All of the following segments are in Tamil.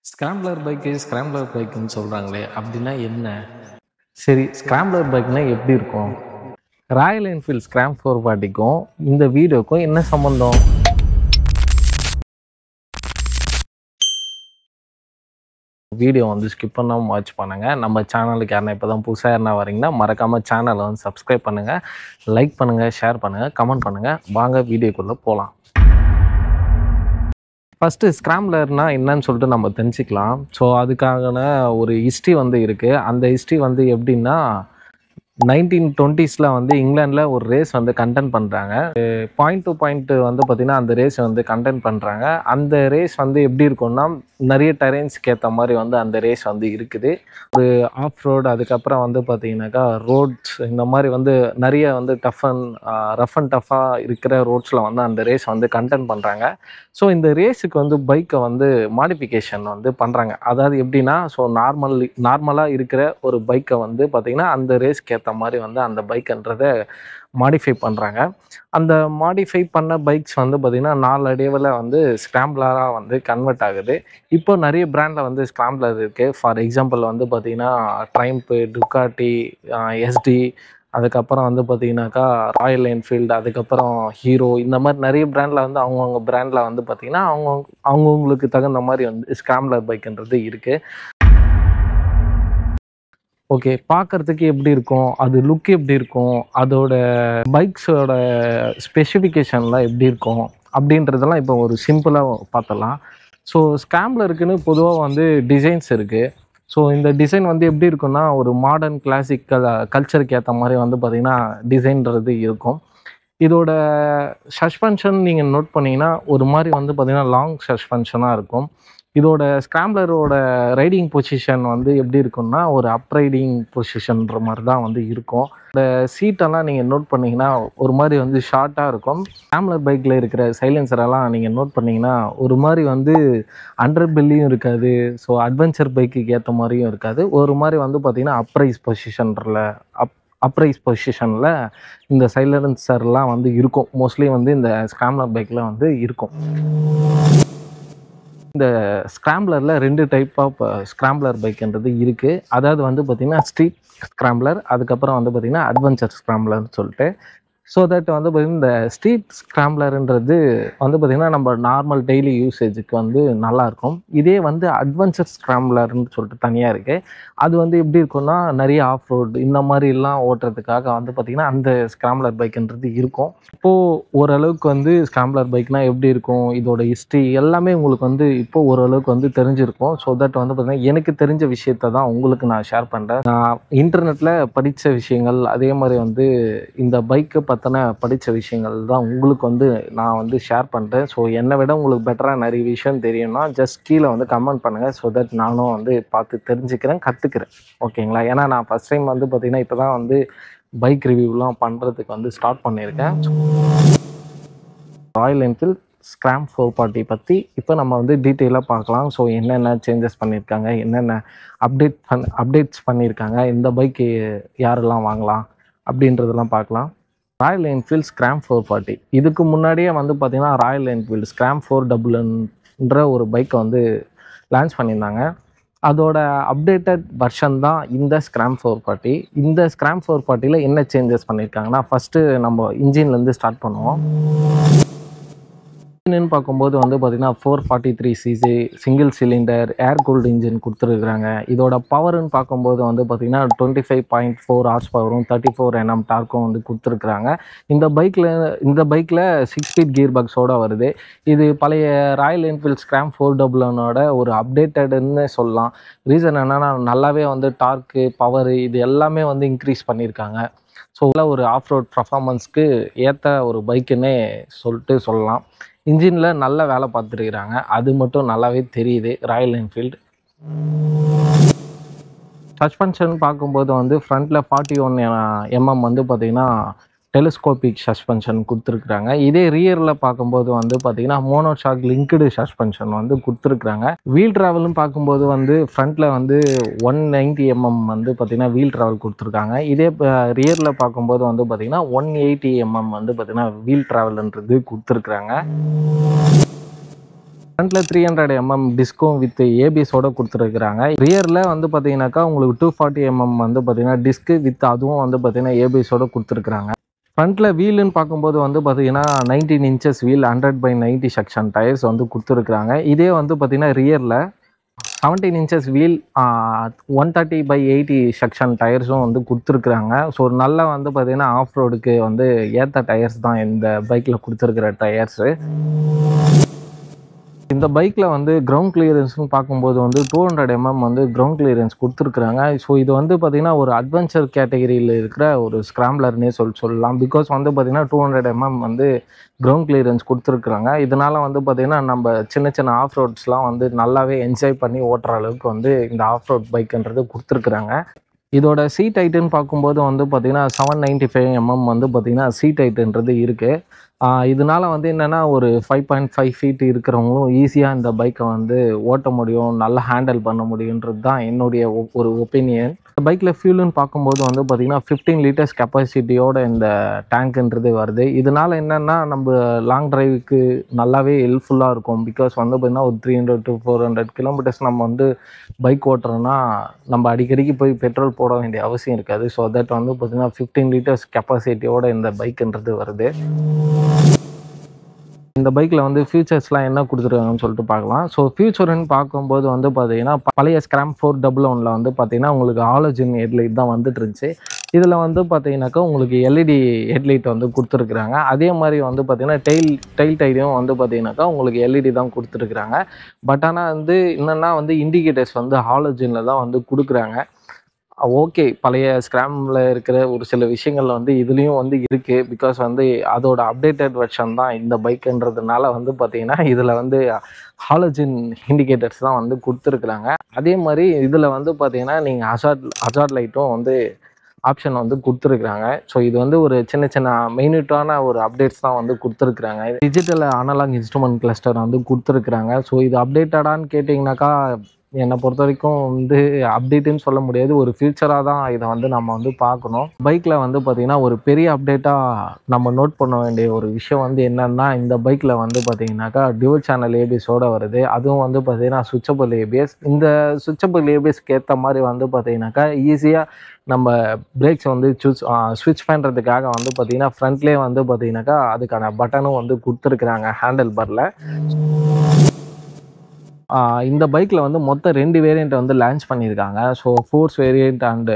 ஸ்கிராம்ப்ளர் பைக்கு ஸ்கிராம்ப்ளர் பைக்குன்னு சொல்கிறாங்களே அப்படின்னா என்ன? சரி, ஸ்கிராம்ப்ளர் பைக்னா எப்படி இருக்கும்? ராயல் என்ஃபீல்ட் ஸ்கிராம் 440க்கும் இந்த வீடியோக்கும் என்ன சம்மந்தம்? வீடியோ ஸ்கிப் பண்ணாமல் வாட்ச் பண்ணுங்கள். நம்ம சேனலுக்கு யாருன்னா இப்போ தான் புதுசாக யாருன்னா வரீங்கன்னா மறக்காமல் சேனலை சப்ஸ்கிரைப் பண்ணுங்கள், லைக் பண்ணுங்கள், ஷேர் பண்ணுங்கள், கமெண்ட் பண்ணுங்கள். வாங்க வீடியோக்குள்ளே போகலாம். ஃபஸ்ட்டு ஸ்கிராம்ப்ளர்னால் என்னன்னு சொல்லிட்டு நம்ம தெரிஞ்சுக்கலாம். ஸோ அதுக்கான ஒரு ஹிஸ்ட்ரி இருக்குது. அந்த ஹிஸ்ட்ரி எப்படின்னா 1920s இங்கிலாண்டில் ஒரு ரேஸ் கண்டென்ட் பண்ணுறாங்க. பாயிண்ட் டு பாயிண்ட் பார்த்திங்கன்னா அந்த ரேஸ் கண்டென்ட் பண்ணுறாங்க. அந்த ரேஸ் எப்படி இருக்கும்னா நிறைய டெரைன்ஸ்க்கு ஏற்ற மாதிரி அந்த ரேஸ் இருக்குது. ஒரு ஆஃப் ரோடு, அதுக்கப்புறம் பார்த்தீங்கன்னாக்கா ரோட்ஸ், இந்த மாதிரி நிறைய ரஃப் அண்ட் டஃப்பாக இருக்கிற ரோட்ஸில் அந்த ரேஸ் கண்டென்ட் பண்ணுறாங்க. ஸோ இந்த ரேஸுக்கு பைக்கை மாடிஃபிகேஷன் பண்ணுறாங்க. அதாவது எப்படின்னா, ஸோ நார்மலாக இருக்கிற ஒரு பைக்கை பார்த்திங்கன்னா அந்த ரேஸ்க்கு ஏற்ற மாதிரி அந்த பைக்குன்றதை மாடிஃபை பண்ணுறாங்க. அந்த மாடிஃபை பண்ண பைக்ஸ் பார்த்திங்கன்னா நாளடைவில் ஸ்கிராம்ப்ளராக கன்வெர்ட் ஆகுது. இப்போ நிறைய பிராண்டில் ஸ்கிராம்ப்ளர் இருக்குது. ஃபார் எக்ஸாம்பிள் பார்த்திங்கன்னா ட்ரைம்ப்பு, டுக்காட்டி, எஸ்டி, அதுக்கப்புறம் பார்த்திங்கனாக்கா ராயல் என்ஃபீல்டு, அதுக்கப்புறம் ஹீரோ, இந்த மாதிரி நிறைய பிராண்டில் அவங்கவுங்க பிராண்டில் பார்த்திங்கன்னா அவங்கவுங்களுக்கு தகுந்த மாதிரி ஸ்கிராம்ப்ளர் பைக்குன்றது இருக்குது. ஓகே, பார்க்குறதுக்கு எப்படி இருக்கும், அது லுக் எப்படி இருக்கும், அதோட பைக்ஸோட ஸ்பெசிஃபிகேஷன்லாம் எப்படி இருக்கும் அப்படின்றதெல்லாம் இப்போ ஒரு சிம்பிளாக பார்த்தலாம். ஸோ ஸ்கிராம்ப்ளருக்குன்னு பொதுவாக டிசைன்ஸ் இருக்குது. ஸோ இந்த டிசைன் எப்படி இருக்குன்னா, ஒரு மாடர்ன் கிளாசிக்கல் கல்ச்சருக்கு ஏற்ற மாதிரி பார்த்திங்கன்னா டிசைன்றது இருக்கும். இதோட சஸ்பென்ஷன் நீங்கள் நோட் பண்ணிங்கன்னா ஒரு மாதிரி பார்த்திங்கன்னா லாங் சஸ்பென்ஷனாக இருக்கும். இதோட ஸ்கிராம்ப்ளரோட ரைடிங் பொசிஷன் எப்படி இருக்குன்னா ஒரு அப் ரைடிங் பொசிஷன்ற மாதிரி தான் இருக்கும். இந்த சீட்டெல்லாம் நீங்கள் நோட் பண்ணிங்கன்னா ஒரு மாதிரி ஷார்ட்டாக இருக்கும். ஸ்கிராம்ப்ளர் பைக்கில் இருக்கிற சைலன்சரெல்லாம் நீங்கள் நோட் பண்ணிங்கன்னா ஒரு மாதிரி அண்டர் பெல்லியும் இருக்காது. ஸோ அட்வென்ச்சர் பைக்குக்கு ஏற்ற மாதிரியும் இருக்காது. ஒரு மாதிரி பார்த்திங்கன்னா அப்ரைஸ் பொசிஷனில் இந்த சைலன்சர்லாம் இருக்கும். மோஸ்ட்லி இந்த ஸ்கிராம்ப்ளர் பைக்கில் இருக்கும். இந்த ஸ்கிராம்ப்ளரில் 2 டைப் ஆஃப் ஸ்கிராம்ப்ளர் பைக்குன்றது இருக்குது. அதாவது பார்த்திங்கன்னா ஸ்ட்ரீட் ஸ்கிராம்ப்ளர், அதுக்கப்புறம் பார்த்திங்கன்னா அட்வென்ச்சர் ஸ்கிராம்ப்ளர்னு சொல்லிட்டு. ஸோ தட் பார்த்திங்கன்னா இந்த ஸ்ட்ரீட் ஸ்கிராம்ப்ளருன்றது பார்த்திங்கன்னா நம்ம நார்மல் டெய்லி யூசேஜுக்கு நல்லாயிருக்கும். இதே அட்வென்ச்சர் ஸ்கிராம்ப்ளர்னு சொல்லிட்டு தனியாக இருக்குது. அது எப்படி இருக்குன்னா நிறைய ஆஃப் ரோடு இந்த மாதிரிலாம் ஓட்டுறதுக்காக பார்த்திங்கன்னா அந்த ஸ்கிராம்ப்ளர் பைக்குன்றது இருக்கும். இப்போது ஓரளவுக்கு ஸ்கிராம்ப்ளர் பைக்னால் எப்படி இருக்கும், இதோட ஹிஸ்ட்ரி எல்லாமே உங்களுக்கு இப்போது ஓரளவுக்கு தெரிஞ்சிருக்கும். ஸோ தட் பார்த்திங்கன்னா எனக்கு தெரிஞ்ச விஷயத்த தான் உங்களுக்கு நான் ஷேர் பண்ணுறேன். நான் இன்டர்நெட்டில் படித்த விஷயங்கள், அதே மாதிரி இந்த பைக்கை படித்த விஷயங்கள் தான் உங்களுக்கு நான் ஷேர் பண்ணுறேன். ஸோ என்னை விட உங்களுக்கு பெட்டராக நிறைய விஷயம் தெரியும்னா ஜஸ்ட் கீழே கமெண்ட் பண்ணுங்கள். ஸோ தட் நானும் பார்த்து தெரிஞ்சுக்கிறேன், கற்றுக்கிறேன். ஓகேங்களா? ஏன்னா நான் ஃபஸ்ட் டைம் பார்த்திங்கன்னா இப்போ தான் பைக் ரிவ்யூலாம் பண்ணுறதுக்கு ஸ்டார்ட் பண்ணியிருக்கேன். ராயல் என்ஃபீல்ட் ஸ்கிராம் 440 பற்றி இப்போ நம்ம டீட்டெயிலாக பார்க்கலாம். ஸோ என்னென்ன சேஞ்சஸ் பண்ணியிருக்காங்க, என்னென்ன அப்டேட்ஸ் பண்ணியிருக்காங்க, இந்த பைக்கு யாரெல்லாம் வாங்கலாம் அப்படின்றதெல்லாம் பார்க்கலாம். ராயல் என்ஃபீல்ட் ஸ்கிராம் 440 இதுக்கு முன்னாடியே பார்த்திங்கன்னா ராயல் என்ஃபீல்டு ஸ்கிராம் 400ன்ற ஒரு பைக்கை லான்ச் பண்ணியிருந்தாங்க. அதோட அப்டேட்டட் வெர்ஷன் தான் இந்த ஸ்கிராம் 440. இந்த ஸ்கிராம் 440ல் என்ன சேஞ்சஸ் பண்ணியிருக்காங்கன்னா, ஃபஸ்ட்டு நம்ம இன்ஜின்லேருந்து ஸ்டார்ட் பண்ணுவோம். இன்ஜின்னு பார்க்கும்போது பார்த்திங்கன்னா 443cc சிங்கிள் சிலிண்டர் ஏர் கூல்டு இன்ஜின் கொடுத்துருக்குறாங்க. இதோட பவருன்னு பார்க்கும்போது பார்த்திங்கன்னா 25.4 ஹார்ஸ் பவரும் 34 Nm டார்க்கும் கொடுத்துருக்குறாங்க. இந்த பைக்கில் 6 ஸ்பீட் கியர் பாக்ஸோடு வருது. இது பழைய ராயல் என்ஃபீல்ட் ஸ்கிராம் 400 ஒரு அப்டேட்டடுன்னு சொல்லலாம். ரீசன் என்னென்னா நல்லாவே டார்க்கு, பவரு இது எல்லாமே இன்க்ரீஸ் பண்ணியிருக்காங்க. ஸோ ஒரு ஆஃப் ரோட் பர்ஃபார்மன்ஸ்க்கு ஏற்ற ஒரு பைக்குன்னே சொல்லலாம். இன்ஜினில் நல்ல வேலை பார்த்துருக்குறாங்க, அது மட்டும் நல்லாவே தெரியுது ராயல் என்ஃபீல்டு. சஸ்பென்ஷன் பார்க்கும்போது ஃப்ரண்ட்டில் 41 mm பார்த்திங்கன்னா டெலிஸ்கோபிக் சஸ்பென்ஷன் கொடுத்துருக்குறாங்க. இதே ரியரில் பார்க்கும்போது பார்த்திங்கன்னா மோனோஷாக் லிங்க்டு சஸ்பென்ஷன் கொடுத்துருக்குறாங்க. வீல் ட்ராவல்னு பார்க்கும்போது ஃப்ரண்ட்டில் 190 mm பார்த்திங்கன்னா வீல் ட்ராவல் கொடுத்துருக்காங்க. இதே ரியரில் பார்க்கும்போது பார்த்திங்கன்னா 180 mm பார்த்திங்கன்னா வீல் ட்ராவல்ன்றது கொடுத்துருக்குறாங்க. ஃப்ரண்ட்டில் 300mm டிஸ்க்கும் வித் ஏபிஎஸோட கொடுத்துருக்குறாங்க. ரியரில் வந்து பார்த்தீங்கன்னாக்கா உங்களுக்கு 240mm வந்து பார்த்தீங்கன்னா டிஸ்க்கு வித் அதுவும் வந்து பார்த்தீங்கன்னா ஏபிஎஸோட கொடுத்துருக்குறாங்க. ஃப்ரண்ட்டில் வீலுன்னு பார்க்கும்போது வந்து பார்த்தீங்கன்னா 19 இன்ச்சஸ் வீல் 100/90 செக்ஷன் டயர்ஸ் வந்து கொடுத்துருக்குறாங்க. இதே வந்து பார்த்தீங்கன்னா ரியரில் 17 இன்ச்சஸ் வீல் 130/80 செக்ஷன் டயர்ஸும் வந்து கொடுத்துருக்குறாங்க. ஸோ நல்லா வந்து பார்த்தீங்கன்னா ஆஃப் ரோடுக்கு வந்து ஏற்ற டயர்ஸ் தான் இந்த பைக்கில் கொடுத்துருக்குற டயர்ஸு. இந்த பைக்கில் வந்து கிரவுண்ட் கிளியரன்ஸ்னு பார்க்கும்போது வந்து 200mm வந்து கிரவுண்ட் கிளியரன்ஸ் கொடுத்துருக்குறாங்க. ஸோ இது வந்து பார்த்திங்கன்னா ஒரு அட்வென்ச்சர் கேட்டகரியில் இருக்கிற ஒரு ஸ்க்ராம்ப்லர்னே சொல்லலாம். பிகாஸ் வந்து பார்த்திங்கன்னா 200mm வந்து கிரவுண்ட் கிளியரன்ஸ் கொடுத்துருக்குறாங்க. இதனால் வந்து பார்த்திங்கன்னா நம்ம சின்ன சின்ன ஆஃப் ரோட்ஸ்லாம் வந்து நல்லாவே என்ஜாய் பண்ணி ஓட்டுற அளவுக்கு வந்து இந்த ஆஃப் ரோட் பைக்குன்றது கொடுத்துருக்குறாங்க. இதோட சீட் ஹைட்டுன்னு பார்க்கும்போது வந்து பார்த்திங்கன்னா 795mm வந்து பார்த்திங்கன்னா சீட் ஹைட்டுன்றது இருக்குது. இதனால வந்து என்னென்னா ஒரு 5.5 ஃபீட் இருக்கிறவங்களும் ஈஸியாக இந்த பைக்கை வந்து ஓட்ட முடியும், நல்லா ஹேண்டில் பண்ண முடியுன்றது தான் என்னுடைய ஒரு ஒப்பீனியன். இந்த பைக்கில் ஃபியூலுன்னு பார்க்கும்போது வந்து பார்த்திங்கன்னா 15 லிட்டர்ஸ் கெப்பாசிட்டியோட இந்த டேங்க்குன்றது வருது. இதனால் என்னென்னா நம்ம லாங் டிரைவுக்கு நல்லாவே ஹெல்ப்ஃபுல்லாக இருக்கும். பிகாஸ் வந்து பார்த்திங்கன்னா ஒரு 300 to 400 கிலோமீட்டர்ஸ் நம்ம வந்து பைக் ஓட்டுறோன்னா நம்ம அடிக்கடிக்கு போய் பெட்ரோல் போட வேண்டிய அவசியம் இருக்காது. ஸோ தட் வந்து பார்த்திங்கன்னா 15 லிட்டர்ஸ் கெப்பாசிட்டியோட இந்த பைக்குன்றது வருது. இந்த பைக்கில் வந்து ஃபியூச்சர்ஸ்லாம் என்ன கொடுத்துருக்காங்கன்னு சொல்லிட்டு பார்க்கலாம். ஸோ ஃபியூச்சர்னு பார்க்கும்போது வந்து பார்த்தீங்கன்னா பழைய ஸ்க்ராம் 411 வந்து பார்த்தீங்கன்னா உங்களுக்கு ஹாலோஜன் ஹெட்லைட் தான் வந்துட்டு இருந்துச்சு. இதில் வந்து பார்த்தீங்கன்னாக்கா உங்களுக்கு எல்இடி ஹெட்லைட் வந்து கொடுத்துருக்குறாங்க. அதே மாதிரி வந்து பார்த்தீங்கன்னா டெயில் டைலையும் வந்து பார்த்தீங்கன்னாக்கா உங்களுக்கு எல்இடி தான் கொடுத்துருக்குறாங்க. பட் ஆனால் வந்து என்னென்னா வந்து இண்டிகேட்டர்ஸ் வந்து ஹாலோஜனில் தான் வந்து கொடுக்குறாங்க. ஓகே, பழைய ஸ்க்ராமில் இருக்கிற ஒரு சில விஷயங்கள் வந்து இதுலேயும் வந்து இருக்குது. பிகாஸ் வந்து அதோட அப்டேட்டட் வெர்ஷன் தான் இந்த பைக்குன்றதுனால வந்து பார்த்திங்கன்னா இதில் வந்து ஹாலோஜன் இண்டிகேட்டர்ஸ் தான் வந்து கொடுத்துருக்குறாங்க. அதே மாதிரி இதில் வந்து பார்த்திங்கன்னா நீங்கள் ஹசார்ட் லைட்டும் வந்து ஆப்ஷன் வந்து கொடுத்துருக்குறாங்க. ஸோ இது வந்து ஒரு சின்ன சின்ன மெயினிட்டான ஒரு அப்டேட்ஸ் தான் வந்து கொடுத்துருக்குறாங்க. டிஜிட்டல் அனலாக் இன்ஸ்ட்ருமெண்ட் கிளஸ்டர் வந்து கொடுத்துருக்குறாங்க. ஸோ இது அப்டேட்டடான்னு கேட்டிங்கனாக்கா என்னை பொறுத்த வரைக்கும் வந்து அப்டேட்டுன்னு சொல்ல முடியாது. ஒரு ஃபியூச்சராக தான் இதை வந்து நம்ம வந்து பார்க்கணும். பைக்கில் வந்து பார்த்திங்கன்னா ஒரு பெரிய அப்டேட்டாக நம்ம நோட் பண்ண வேண்டிய ஒரு விஷயம் வந்து என்னென்னா இந்த பைக்கில் வந்து பார்த்திங்கனாக்கா டியூவல் சேனல் ஏபிஎஸோடு வருது. அதுவும் வந்து பார்த்திங்கன்னா சுவிட்சபிள் ஏபிஎஸ். இந்த சுவிட்சபிள் ஏபிஎஸ்க்கு ஏற்ற மாதிரி வந்து பார்த்திங்கனாக்கா ஈஸியாக நம்ம பிரேக்ஸ் வந்து ஸ்விட்ச் பண்ணுறதுக்காக வந்து பார்த்திங்கன்னா ஃப்ரண்ட்லேயே வந்து பார்த்திங்கனாக்கா அதுக்கான பட்டனும் வந்து கொடுத்துருக்குறாங்க ஹேண்டில் பாரில். இந்த பைக்கில் வந்து மொத்தம் 2 வேரியண்ட் வந்து லான்ச் பண்ணியிருக்காங்க. So force variant and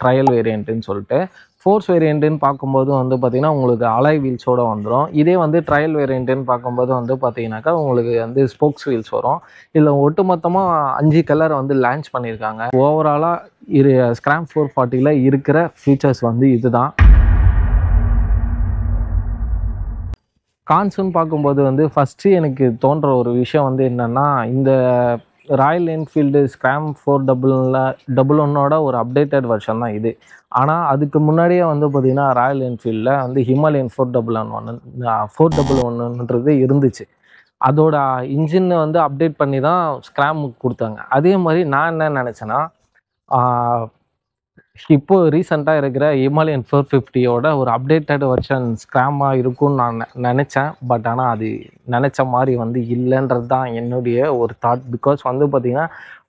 trial வேரியண்ட்டுன்னு சொல்லிட்டு. ஃபோர்ஸ் வேரியண்ட்டுன்னு பார்க்கும்போது வந்து பார்த்திங்கன்னா உங்களுக்கு அலாய் வீல்ஸோடு வந்துடும். இதே வந்து ட்ரையல் வேரியண்ட்டுன்னு பார்க்கும்போது வந்து பார்த்திங்கனாக்கா உங்களுக்கு வந்து ஸ்போக்ஸ் வீல்ஸ் வரும். இதில் ஒட்டுமொத்தமாக 5 கலர் வந்து லான்ச் பண்ணியிருக்காங்க. ஓவராலாக ஸ்க்ராம் 440ல் இருக்கிற ஃபீச்சர்ஸ் வந்து இதுதான். கான்ஸ்ன்னு பார்க்கும்போது வந்து ஃபஸ்ட்டு எனக்கு தோன்ற ஒரு விஷயம் வந்து என்னென்னா இந்த ராயல் என்ஃபீல்டு ஸ்க்ராம் 411 ஒரு அப்டேட்டட் வெர்ஷன் தான் இது. ஆனால் அதுக்கு முன்னாடியே வந்து பார்த்திங்கன்னா ராயல் என்ஃபீல்டில் வந்து ஹிமாலயன் 411ன்றது இருந்துச்சு. அதோட இன்ஜின் வந்து அப்டேட் பண்ணி தான் ஸ்க்ராமுக்கு கொடுத்தாங்க. அதே மாதிரி நான் என்ன நினச்சேன்னா இப்போது ரீசெண்டாக இருக்கிற ஹிமாலயன் 450யோட ஒரு அப்டேட்டட் வெர்ஷன் ஸ்க்ராமாக இருக்கும்னு நான் நினச்சேன். பட் ஆனால் அது நினச்ச மாதிரி வந்து இல்லைன்றது தான் என்னுடைய ஒரு தாட். பிகாஸ் வந்து பார்த்திங்கன்னா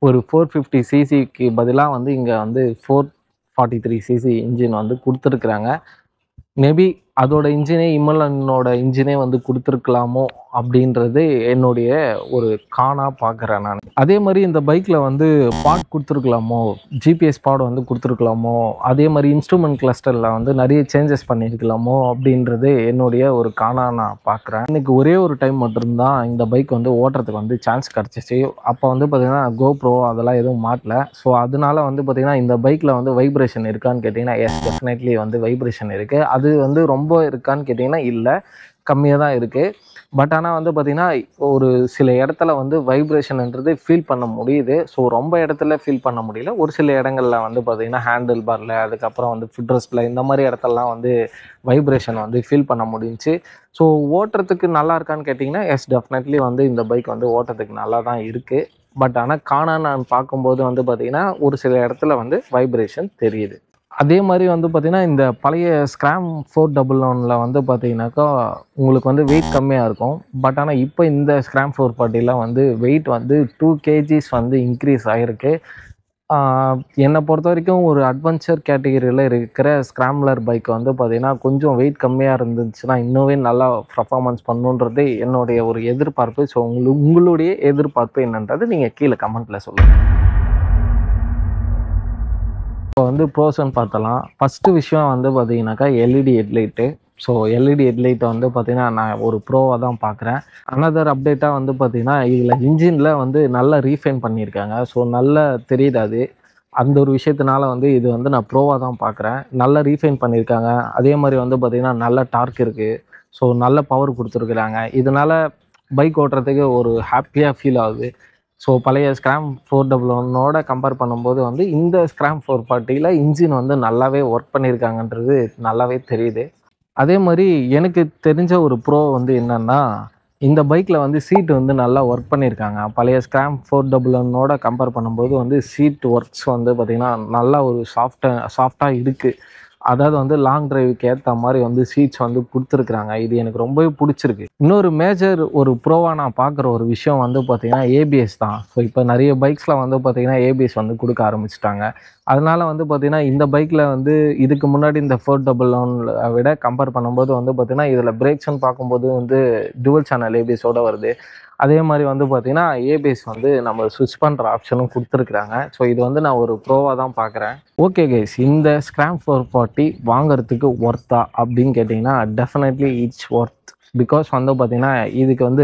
ஒரு 450cc பதிலாக வந்து இங்கே வந்து 443cc இன்ஜின் வந்து கொடுத்துருக்குறாங்க. மேபி அதோட இன்ஜினே ஹிமாலயனோட இன்ஜினே வந்து கொடுத்துருக்கலாமோ அப்படின்றது என்னுடைய ஒரு காணாக பார்க்குறேன் நான். அதே மாதிரி இந்த பைக்கில் வந்து பாட் கொடுத்துருக்கலாமோ, ஜிபிஎஸ் பாட் வந்து கொடுத்துருக்கலாமோ, அதே மாதிரி இன்ஸ்ட்ருமெண்ட் கிளஸ்டரில் வந்து நிறைய சேஞ்சஸ் பண்ணியிருக்கலாமோ அப்படின்றது என்னுடைய ஒரு காணாக நான் பார்க்குறேன். இன்றைக்கி ஒரே ஒரு டைம் மட்டும்தான் இந்த பைக் வந்து ஓட்டுறதுக்கு வந்து சான்ஸ் கிடச்சிச்சு. அப்போ வந்து பார்த்திங்கன்னா கோப்ரோ அதெல்லாம் எதுவும் மாட்டல. ஸோ அதனால வந்து பார்த்திங்கன்னா இந்த பைக்கில் வந்து வைப்ரேஷன் இருக்கான்னு கேட்டிங்கன்னா எஸ், டெஃபினெட்லி வந்து வைப்ரேஷன் இருக்குது. அது வந்து ரொம்ப இருக்கான்னு கேட்டிங்கன்னா இல்லை, கம்மியாக தான் இருக்குது. பட் ஆனால் வந்து பார்த்திங்கன்னா ஒரு சில இடத்துல வந்து வைப்ரேஷன்ன்றது ஃபீல் பண்ண முடியுது. ஸோ ரொம்ப இடத்துல ஃபீல் பண்ண முடியல. ஒரு சில இடங்களில் வந்து பார்த்திங்கன்னா ஹேண்டில் பாரில், அதுக்கப்புறம் வந்து ஃபுட்ரெஸ்ட்டில், இந்த மாதிரி இடத்துலலாம் வந்து வைப்ரேஷன் வந்து ஃபீல் பண்ண முடிஞ்சிச்சு. ஸோ ஓட்டுறதுக்கு நல்லா இருக்கான்னு கேட்டிங்கன்னா எஸ், டெஃபினெட்லி வந்து இந்த பைக் வந்து ஓட்டுறதுக்கு நல்லா தான் இருக்குது. பட் ஆனால் நான் பார்க்கும்போது வந்து பார்த்திங்கன்னா ஒரு சில இடத்துல வந்து வைப்ரேஷன் தெரியுது. அதே மாதிரி வந்து பார்த்தீங்கன்னா இந்த பழைய ஸ்க்ராம் 411ல் வந்து பார்த்தீங்கன்னாக்கா உங்களுக்கு வந்து வெயிட் கம்மியாக இருக்கும். பட் ஆனால் இப்போ இந்த ஸ்க்ராம் 440ல் வந்து வெயிட் வந்து 2 kgs வந்து இன்க்ரீஸ் ஆகிருக்கு. என்னை பொறுத்த வரைக்கும் ஒரு அட்வென்ச்சர் கேட்டகரியில் இருக்கிற ஸ்க்ராம்ப்லர் பைக் வந்து பார்த்தீங்கன்னா கொஞ்சம் வெயிட் கம்மியாக இருந்துச்சுன்னா இன்னுமே நல்லா பர்ஃபார்மன்ஸ் பண்ணுன்றது என்னுடைய ஒரு எதிர்பார்ப்பு. ஸோ உங்களுடைய எதிர்பார்ப்பு என்னன்றது நீங்கள் கீழே கமெண்ட்டில் சொல்லுங்கள். இப்போ வந்து ப்ரோஸ்ன்னு பார்த்தலாம். ஃபஸ்ட்டு விஷயம் வந்து பார்த்தீங்கன்னாக்கா எல்இடி ஹெட்லைட்டு. ஸோ எல்இடி ஹெட்லைட்டை வந்து பார்த்தீங்கன்னா நான் ஒரு ப்ரோவாக தான் பார்க்குறேன். அனதர் அப்டேட்டாக வந்து பார்த்தீங்கன்னா இதில் இன்ஜினில் வந்து நல்லா ரீஃபைன் பண்ணியிருக்காங்க. ஸோ நல்லா தெரியுது அது. அந்த ஒரு விஷயத்தினால வந்து இது வந்து நான் ப்ரோவாக தான் பார்க்குறேன். நல்லா ரீஃபைன் பண்ணியிருக்காங்க. அதே மாதிரி வந்து பார்த்தீங்கன்னா நல்ல டார்க் இருக்குது. ஸோ நல்ல பவர் கொடுத்துருக்குறாங்க. இதனால் பைக் ஓட்டுறதுக்கு ஒரு ஹாப்பியாக ஃபீல் ஆகுது. ஸோ பழைய ஸ்க்ராம் 411ஓட கம்பேர் பண்ணும்போது வந்து இந்த ஸ்க்ராம் 440ல் இன்ஜின் வந்து நல்லாவே ஒர்க் பண்ணியிருக்காங்கன்றது நல்லாவே தெரியுது. அதே மாதிரி எனக்கு தெரிஞ்ச ஒரு ப்ரோ வந்து என்னன்னா, இந்த பைக்கில் வந்து சீட் வந்து நல்லா ஒர்க் பண்ணியிருக்காங்க. பழைய ஸ்க்ராம் 411ஓட கம்பேர் பண்ணும்போது வந்து சீட் ஒர்க்ஸ் வந்து பார்த்திங்கன்னா நல்லா ஒரு சாஃப்டாக இருக்குது. அதாவது வந்து லாங் டிரைவுக்கு ஏற்ற மாதிரி வந்து சீட்ஸ் வந்து கொடுத்துருக்குறாங்க. இது எனக்கு ரொம்பவே பிடிச்சிருக்கு. இன்னொரு மேஜர் ஒரு ப்ரோவாக நான் பார்க்குற ஒரு விஷயம் வந்து பார்த்திங்கன்னா ஏபிஎஸ் தான். ஸோ இப்போ நிறைய பைக்ஸில் வந்து பார்த்திங்கன்னா ஏபிஎஸ் வந்து கொடுக்க ஆரம்பிச்சிட்டாங்க. அதனால வந்து பார்த்திங்கன்னா இந்த பைக்கில் வந்து இதுக்கு முன்னாடி இந்த 411 விட கம்பேர் பண்ணும்போது வந்து பார்த்திங்கன்னா இதில் பிரேக்ஸ்ன்னு பார்க்கும்போது வந்து டுவல் சேனல் ஏபிஎஸோட வருது. அதே மாதிரி வந்து பார்த்திங்கன்னா ஏபிஎஸ் வந்து நம்ம ஸ்விட்ச் பண்ணுற ஆப்ஷனும் கொடுத்துருக்குறாங்க. ஸோ இது வந்து நான் ஒரு ப்ரோவாக தான் பார்க்குறேன். ஓகே கைஸ், இந்த ஸ்க்ராம் 440 வாங்குறதுக்கு ஒர்த்தா அப்படின்னு கேட்டிங்கன்னா டெஃபினெட்லி இட்ஸ் ஒர்த். பிகாஸ் வந்து பார்த்திங்கன்னா இதுக்கு வந்து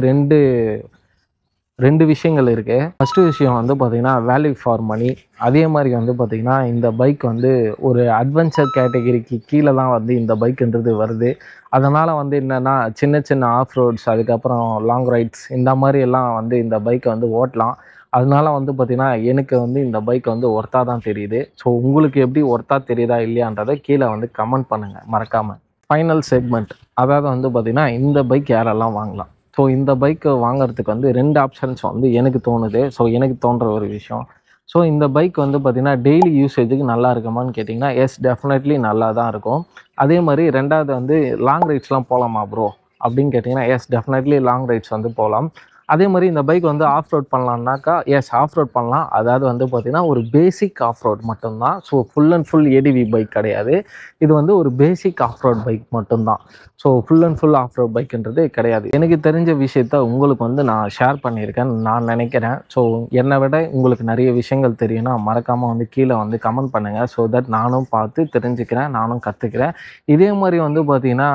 ரெண்டு விஷயங்கள் இருக்குது. ஃபஸ்ட்டு விஷயம் வந்து பார்த்திங்கன்னா வேல்யூ ஃபார் மணி. அதே மாதிரி வந்து பார்த்திங்கன்னா இந்த பைக் வந்து ஒரு அட்வென்ச்சர் கேட்டகரிக்கு கீழே தான் வந்து இந்த பைக்குன்றது வருது. அதனால் வந்து என்னென்னா சின்ன சின்ன ஆஃப் ரோட்ஸ், அதுக்கப்புறம் லாங் ரைட்ஸ், இந்த மாதிரி எல்லாம் வந்து இந்த பைக்கை வந்து ஓட்டலாம். அதனால வந்து பார்த்திங்கன்னா எனக்கு வந்து இந்த பைக் வந்து ஒர்த்தாக தான் தெரியுது. ஸோ உங்களுக்கு எப்படி ஒர்த்தாக தெரியுதா இல்லையான்றதை கீழே வந்து கமெண்ட் பண்ணுங்கள் மறக்காமல். ஃபைனல் செக்மெண்ட், அதாவது வந்து பார்த்திங்கன்னா இந்த பைக் யாரெல்லாம் வாங்கலாம். ஸோ இந்த பைக்கை வாங்குறதுக்கு வந்து 2 ஆப்ஷன்ஸ் வந்து எனக்கு தோணுது. ஸோ எனக்கு தோன்ற ஒரு விஷயம். ஸோ இந்த பைக் வந்து பார்த்திங்கன்னா டெய்லி யூசேஜுக்கு நல்லா இருக்குமான்னு கேட்டிங்கன்னா எஸ், டெஃபினெட்லி நல்லா தான் இருக்கும். அதே மாதிரி ரெண்டாவது வந்து லாங் ரைட்ஸ்லாம் போகலாமா ப்ரோ அப்படின்னு கேட்டிங்கன்னா எஸ், டெஃபினெட்லி லாங் ரைட்ஸ் வந்து போகலாம். அதே மாதிரி இந்த பைக் வந்து ஆஃப் ரோட் பண்ணலான்னாக்கா எஸ், ஆஃப் ரோட் பண்ணலாம். அதாவது வந்து பார்த்திங்கன்னா ஒரு பேசிக் ஆஃப் ரோட் மட்டும்தான். So full and full ATV bike கிடையாது. இது வந்து ஒரு பேசிக் ஆஃப் ரோட் பைக் மட்டும்தான். So full and full off road பைக்குன்றது கிடையாது. எனக்கு தெரிஞ்ச விஷயத்த உங்களுக்கு வந்து நான் ஷேர் பண்ணியிருக்கேன்னு நான் நினைக்கிறேன். ஸோ என்னை விட உங்களுக்கு நிறைய விஷயங்கள் தெரியும்னா மறக்காமல் வந்து கீழே வந்து கமெண்ட் பண்ணுங்கள். ஸோ தட் நானும் பார்த்து தெரிஞ்சுக்கிறேன், நானும் கற்றுக்கிறேன். இதே மாதிரி வந்து பார்த்திங்கன்னா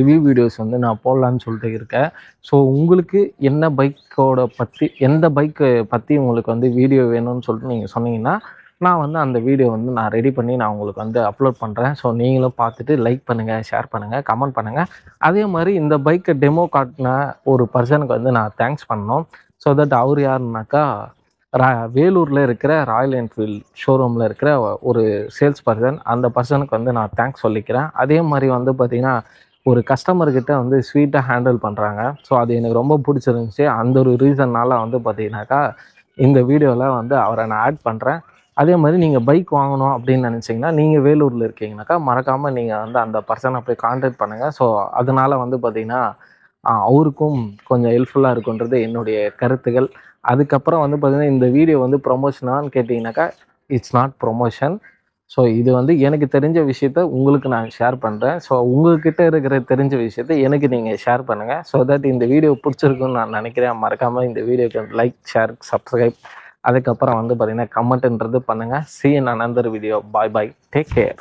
ரிவ்யூ வீடியோஸ் வந்து நான் போடலான்னு சொல்லிட்டு இருக்கேன். ஸோ உங்களுக்கு என்ன பைக்கோட பற்றி, எந்த பைக்கை பற்றி உங்களுக்கு வந்து வீடியோ வேணும்னு சொல்லிட்டு நீங்கள் சொன்னீங்கன்னா நான் வந்து அந்த வீடியோ வந்து நான் ரெடி பண்ணி நான் உங்களுக்கு வந்து அப்லோட் பண்ணுறேன். ஸோ நீங்களும் பார்த்துட்டு லைக் பண்ணுங்கள், ஷேர் பண்ணுங்கள், கமெண்ட் பண்ணுங்கள். அதே மாதிரி இந்த பைக்கை டெமோ காட்டின ஒரு பர்சனுக்கு வந்து நான் தேங்க்ஸ் பண்ணணும். ஸோ தட் அவர் யாருன்னாக்கா வேலூரில் இருக்கிற ராயல் என்ஃபீல்டு ஷோரூமில் இருக்கிற ஒரு சேல்ஸ் பர்சன். அந்த பர்சனுக்கு வந்து நான் தேங்க்ஸ் சொல்லிக்கிறேன். அதே மாதிரி வந்து பார்த்திங்கன்னா ஒரு கஸ்டமர்கிட்ட வந்து ஸ்வீட்டாக ஹேண்டில் பண்ணுறாங்க. ஸோ அது எனக்கு ரொம்ப பிடிச்சிருந்துச்சி. அந்த ஒரு ரீசன்னால் வந்து பார்த்திங்கனாக்கா இந்த வீடியோவில் வந்து அவரை நான் ஆட் பண்ணுறேன். அதே மாதிரி நீங்கள் பைக் வாங்கணும் அப்படின்னு நினச்சிங்கன்னா நீங்கள் வேலூரில் இருக்கீங்கனாக்கா மறக்காமல் நீங்கள் வந்து அந்த பர்சனை போய் கான்டாக்ட் பண்ணுங்கள். ஸோ அதனால் வந்து பார்த்திங்கன்னா அவருக்கும் கொஞ்சம் ஹெல்ப்ஃபுல்லாக இருக்குன்றது என்னுடைய கருத்துக்கள். அதுக்கப்புறம் வந்து பார்த்திங்கன்னா இந்த வீடியோ வந்து ப்ரொமோஷனான்னு கேட்டிங்கனாக்கா இட்ஸ் நாட் ப்ரொமோஷன். ஸோ இது வந்து எனக்கு தெரிஞ்ச விஷயத்த உங்களுக்கு நான் ஷேர் பண்ணுறேன். ஸோ உங்கள்கிட்ட இருக்கிற தெரிஞ்ச விஷயத்த எனக்கு நீங்கள் ஷேர் பண்ணுங்கள். ஸோ தட் இந்த வீடியோ பிடிச்சிருக்குன்னு நான் நினைக்கிறேன். மறக்காமல் இந்த வீடியோக்கு லைக், ஷேர், சப்ஸ்கிரைப், அதுக்கப்புறம் வந்து பார்த்திங்கன்னா கமெண்ட்ன்றது பண்ணுங்கள். See you in another video. Bye bye. Take care.